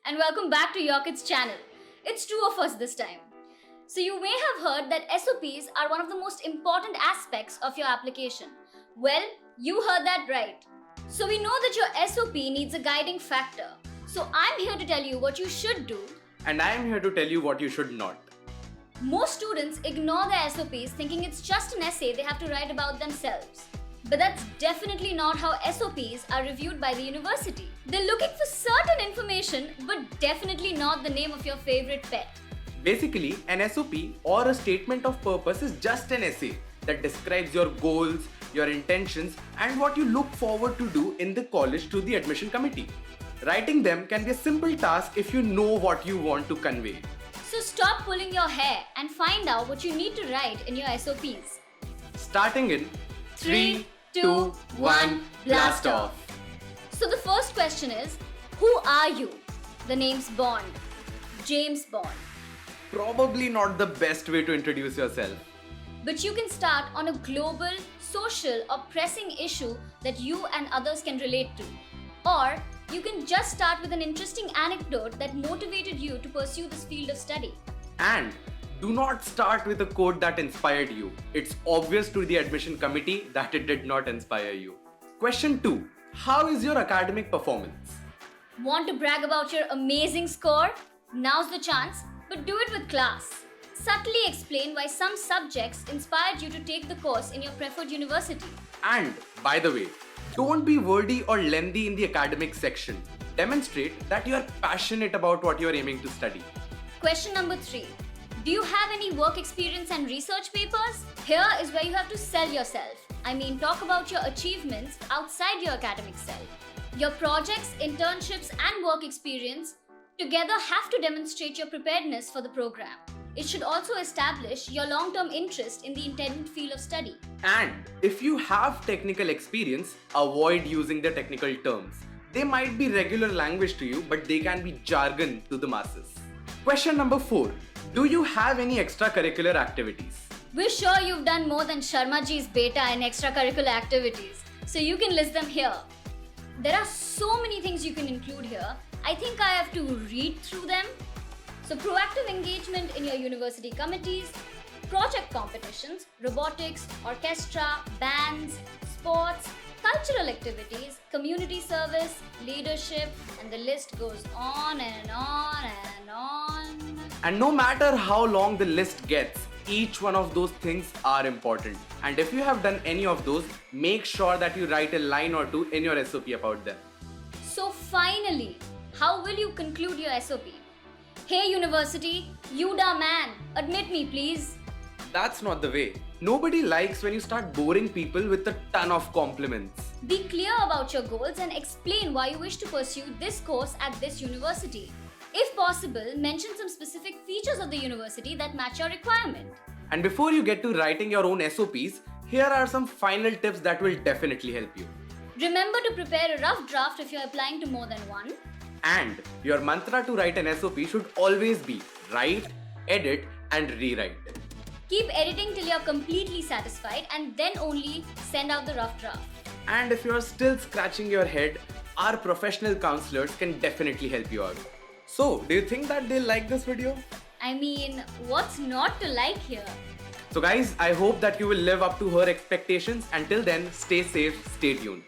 and welcome back to Yocket's channel. It's two of us this time. So you may have heard that SOPs are one of the most important aspects of your application. Well, you heard that right. So we know that your SOP needs a guiding factor. So I'm here to tell you what you should do. And I am here to tell you what you should not. Most students ignore their SOPs thinking it's just an essay they have to write about themselves. But that's definitely not how SOPs are reviewed by the university. They're looking for certain information, but definitely not the name of your favorite pet. Basically, an SOP or a statement of purpose is just an essay that describes your goals, your intentions, and what you look forward to do in the college to the admission committee. Writing them can be a simple task if you know what you want to convey. So stop pulling your hair and find out what you need to write in your SOPs. Starting in 3, 2, 1, blast off. So the first question is, who are you? The name's Bond. James Bond. Probably not the best way to introduce yourself. But you can start on a global, social or pressing issue that you and others can relate to. Or you can just start with an interesting anecdote that motivated you to pursue this field of study. And do not start with a quote that inspired you. It's obvious to the admission committee that it did not inspire you. Question 2. How is your academic performance? Want to brag about your amazing score? Now's the chance, but do it with class. Subtly explain why some subjects inspired you to take the course in your preferred university. And, by the way, don't be wordy or lengthy in the academic section. Demonstrate that you are passionate about what you are aiming to study. Question number 3. Do you have any work experience and research papers? Here is where you have to sell yourself. I mean, talk about your achievements outside your academic self. Your projects, internships, and work experience together have to demonstrate your preparedness for the program. It should also establish your long-term interest in the intended field of study. And if you have technical experience, avoid using the technical terms. They might be regular language to you, but they can be jargon to the masses. Question number 4. Do you have any extracurricular activities? We're sure you've done more than Sharmaji's beta and extracurricular activities, so you can list them here. There are so many things you can include here. I think I have to read through them. So proactive engagement in your university committees, project competitions, robotics, orchestra, bands, sports, cultural activities, community service, leadership, and the list goes on and on and on. And no matter how long the list gets, each one of those things are important. And if you have done any of those, make sure that you write a line or two in your SOP about them. So finally, how will you conclude your SOP? Hey university, you da man, admit me please. That's not the way. Nobody likes when you start boring people with a ton of compliments. Be clear about your goals and explain why you wish to pursue this course at this university. If possible, mention some specific features of the university that match your requirement. And before you get to writing your own SOPs, here are some final tips that will definitely help you. Remember to prepare a rough draft if you're applying to more than one. And your mantra to write an SOP should always be write, edit, and rewrite. Keep editing till you're completely satisfied and then only send out the rough draft. And if you're still scratching your head, our professional counselors can definitely help you out. So, do you think that they'll like this video? I mean, what's not to like here? So guys, I hope that you will live up to her expectations. Until then, stay safe, stay tuned.